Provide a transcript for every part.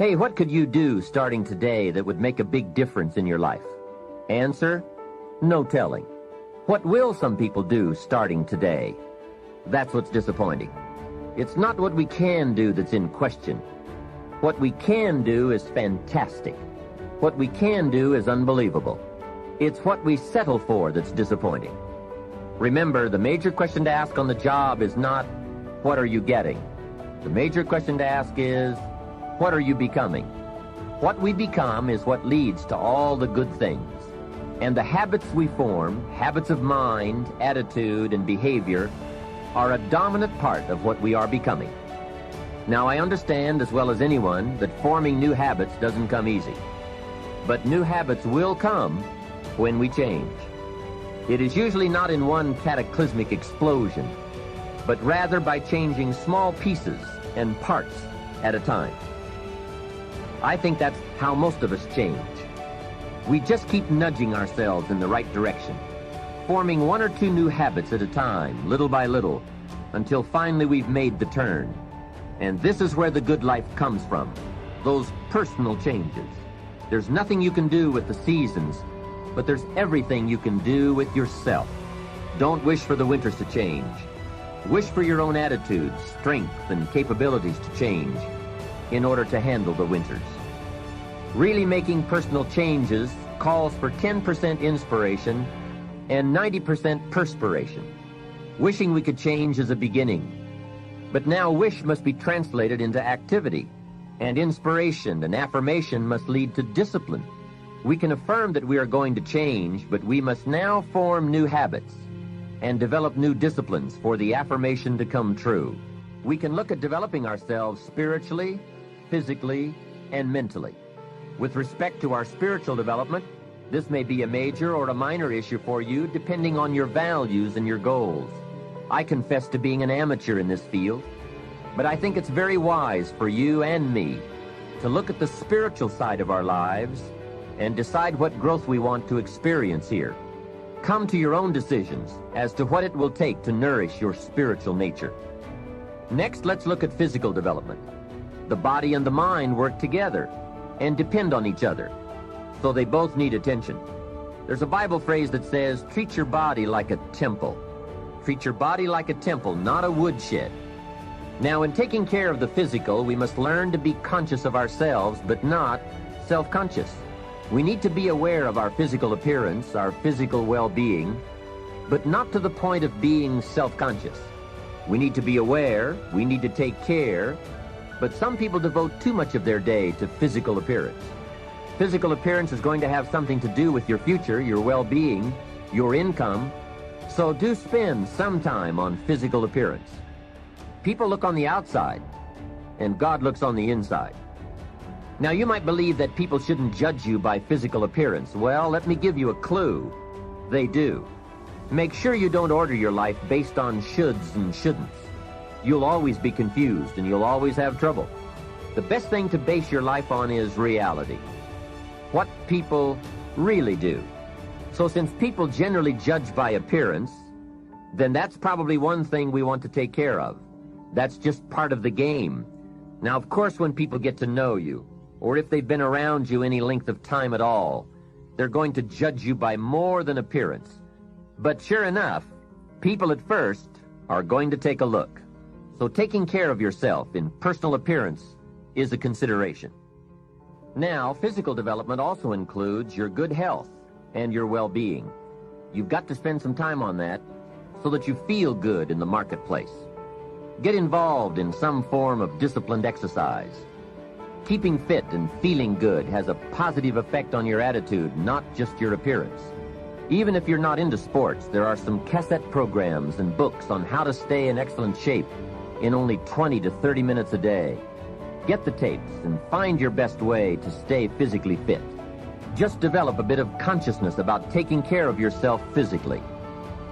Hey, what could you do starting today that would make a big difference in your life? Answer, no telling. What will some people do starting today? That's what's disappointing. It's not what we can do that's in question. What we can do is fantastic. What we can do is unbelievable. It's what we settle for that's disappointing. Remember, the major question to ask on the job is not, what are you getting? The major question to ask is, what are you becoming? What we become is what leads to all the good things. And the habits we form, habits of mind, attitude, and behavior, are a dominant part of what we are becoming. Now, I understand as well as anyone that forming new habits doesn't come easy. But new habits will come when we change. It is usually not in one cataclysmic explosion, but rather by changing small pieces and parts at a time. I think that's how most of us change. We just keep nudging ourselves in the right direction, forming one or two new habits at a time, little by little, until finally we've made the turn. And this is where the good life comes from, those personal changes. There's nothing you can do with the seasons, but there's everything you can do with yourself. Don't wish for the winters to change. Wish for your own attitude, strength, and capabilities to change in order to handle the winters. Really making personal changes calls for 10% inspiration and 90% perspiration. Wishing we could change is a beginning. But now wish must be translated into activity, and inspiration and affirmation must lead to discipline. We can affirm that we are going to change, but we must now form new habits and develop new disciplines for the affirmation to come true. We can look at developing ourselves spiritually, physically, and mentally. With respect to our spiritual development, this may be a major or a minor issue for you depending on your values and your goals. I confess to being an amateur in this field, but I think it's very wise for you and me to look at the spiritual side of our lives and decide what growth we want to experience here. Come to your own decisions as to what it will take to nourish your spiritual nature. Next, let's look at physical development. The body and the mind work together and depend on each other, so they both need attention. There's a Bible phrase that says, treat your body like a temple. Treat your body like a temple, not a woodshed. Now, in taking care of the physical, we must learn to be conscious of ourselves, but not self-conscious. We need to be aware of our physical appearance, our physical well-being, but not to the point of being self-conscious. We need to be aware, we need to take care, but some people devote too much of their day to physical appearance. Physical appearance is going to have something to do with your future, your well-being, your income, so do spend some time on physical appearance. People look on the outside, and God looks on the inside. Now, you might believe that people shouldn't judge you by physical appearance. Well, let me give you a clue. They do. Make sure you don't order your life based on shoulds and shouldn'ts. You'll always be confused, and you'll always have trouble. The best thing to base your life on is reality. What people really do. So since people generally judge by appearance, then that's probably one thing we want to take care of. That's just part of the game. Now, of course, when people get to know you, or if they've been around you any length of time at all, they're going to judge you by more than appearance. But sure enough, people at first are going to take a look. So taking care of yourself in personal appearance is a consideration. Now, physical development also includes your good health and your well-being. You've got to spend some time on that so that you feel good in the marketplace. Get involved in some form of disciplined exercise. Keeping fit and feeling good has a positive effect on your attitude, not just your appearance. Even if you're not into sports, there are some cassette programs and books on how to stay in excellent shape in only 20 to 30 minutes a day. Get the tapes and find your best way to stay physically fit. Just develop a bit of consciousness about taking care of yourself physically.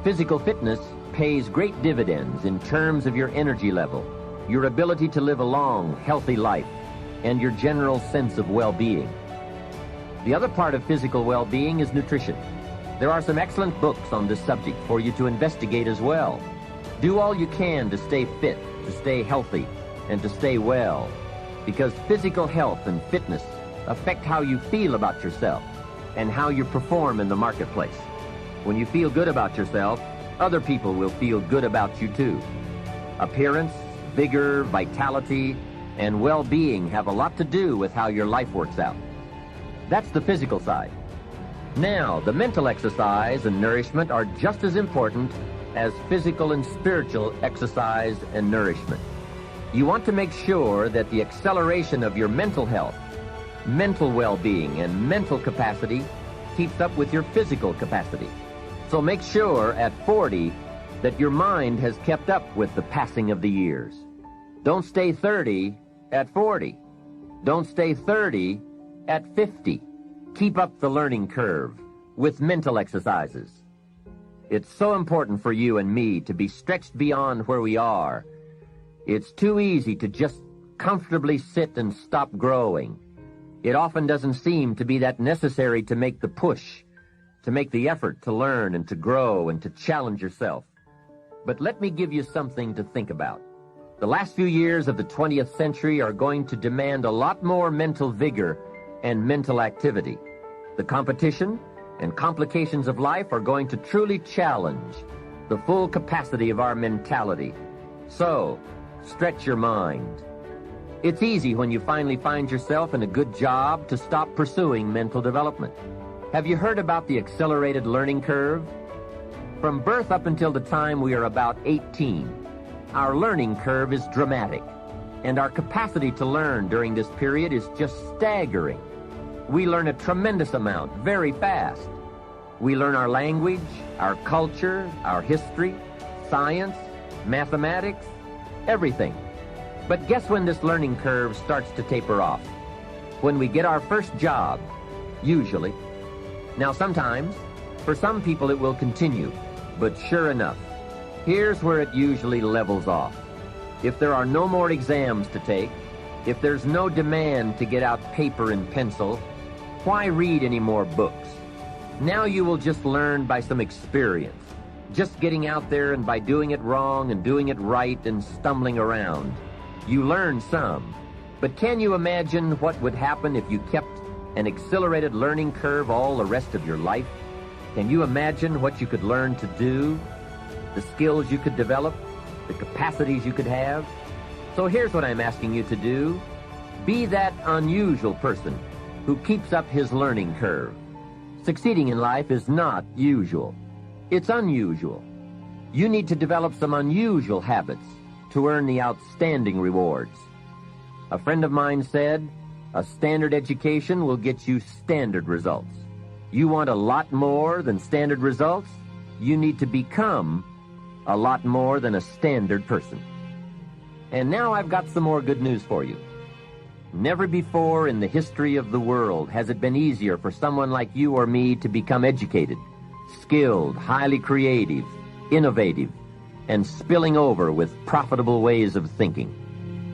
Physical fitness pays great dividends in terms of your energy level, your ability to live a long, healthy life, and your general sense of well-being. The other part of physical well-being is nutrition. There are some excellent books on this subject for you to investigate as well. Do all you can to stay fit, to stay healthy, and to stay well. because physical health and fitness affect how you feel about yourself and how you perform in the marketplace. When you feel good about yourself, other people will feel good about you too. Appearance, vigor, vitality, and well-being have a lot to do with how your life works out. That's the physical side. Now, the mental exercise and nourishment are just as important as physical and spiritual exercise and nourishment. You want to make sure that the acceleration of your mental health, mental well-being, and mental capacity keeps up with your physical capacity. So make sure at 40 that your mind has kept up with the passing of the years. Don't stay 30 at 40. Don't stay 30 at 50. Keep up the learning curve with mental exercises. It's so important for you and me to be stretched beyond where we are. It's too easy to just comfortably sit and stop growing. It often doesn't seem to be that necessary to make the push, to make the effort to learn and to grow and to challenge yourself. But let me give you something to think about. The last few years of the 20th century are going to demand a lot more mental vigor and mental activity. The competition and complications of life are going to truly challenge the full capacity of our mentality. So, stretch your mind. It's easy when you finally find yourself in a good job to stop pursuing mental development. Have you heard about the accelerated learning curve? From birth up until the time we are about 18, our learning curve is dramatic, and our capacity to learn during this period is just staggering. We learn a tremendous amount very fast. We learn our language, our culture, our history, science, mathematics, everything. But guess when this learning curve starts to taper off? When we get our first job, usually. Now sometimes, for some people it will continue, but sure enough, here's where it usually levels off. If there are no more exams to take, if there's no demand to get out paper and pencil, why read any more books? Now you will just learn by some experience, just getting out there and by doing it wrong and doing it right and stumbling around. You learn some, but can you imagine what would happen if you kept an accelerated learning curve all the rest of your life? Can you imagine what you could learn to do, the skills you could develop, the capacities you could have? So here's what I'm asking you to do. Be that unusual person who keeps up his learning curve. Succeeding in life is not usual. It's unusual. You need to develop some unusual habits to earn the outstanding rewards. A friend of mine said, a standard education will get you standard results. You want a lot more than standard results? You need to become a lot more than a standard person. And now I've got some more good news for you. Never before in the history of the world has it been easier for someone like you or me to become educated, skilled, highly creative, innovative, and spilling over with profitable ways of thinking.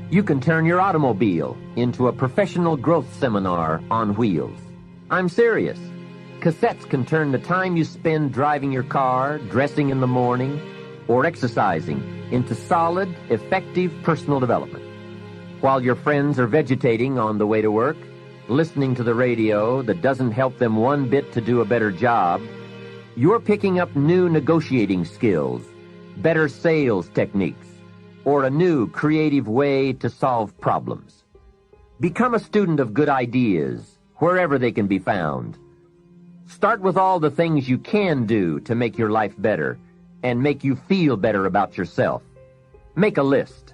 You can turn your automobile into a professional growth seminar on wheels. I'm serious. Cassettes can turn the time you spend driving your car, dressing in the morning, or exercising into solid, effective personal development. While your friends are vegetating on the way to work, listening to the radio that doesn't help them one bit to do a better job, you're picking up new negotiating skills, better sales techniques, or a new creative way to solve problems. Become a student of good ideas, wherever they can be found. Start with all the things you can do to make your life better and make you feel better about yourself. Make a list.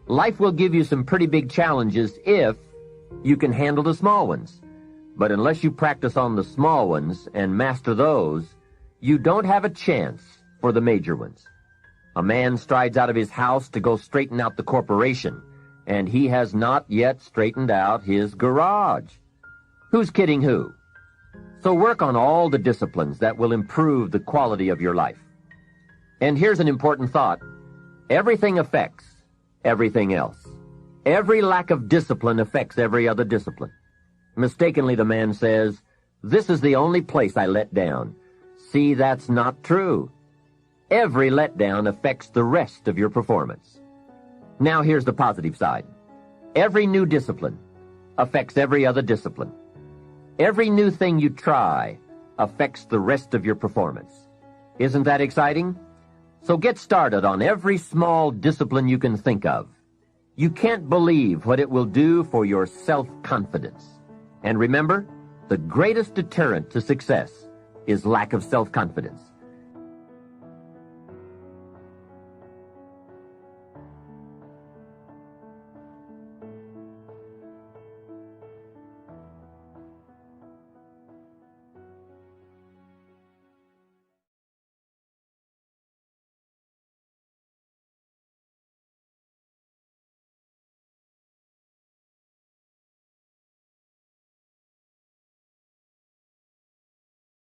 Life will give you some pretty big challenges if you can handle the small ones. But unless you practice on the small ones and master those, you don't have a chance for the major ones. A man strides out of his house to go straighten out the corporation, and he has not yet straightened out his garage. Who's kidding who? So work on all the disciplines that will improve the quality of your life. And here's an important thought. Everything affects everything else. Every lack of discipline affects every other discipline. Mistakenly, the man says, "This is the only place I let down." See, that's not true. Every letdown affects the rest of your performance. Now here's the positive side. Every new discipline affects every other discipline. Every new thing you try affects the rest of your performance. Isn't that exciting? So get started on every small discipline you can think of. You can't believe what it will do for your self-confidence. And remember, the greatest deterrent to success is lack of self-confidence.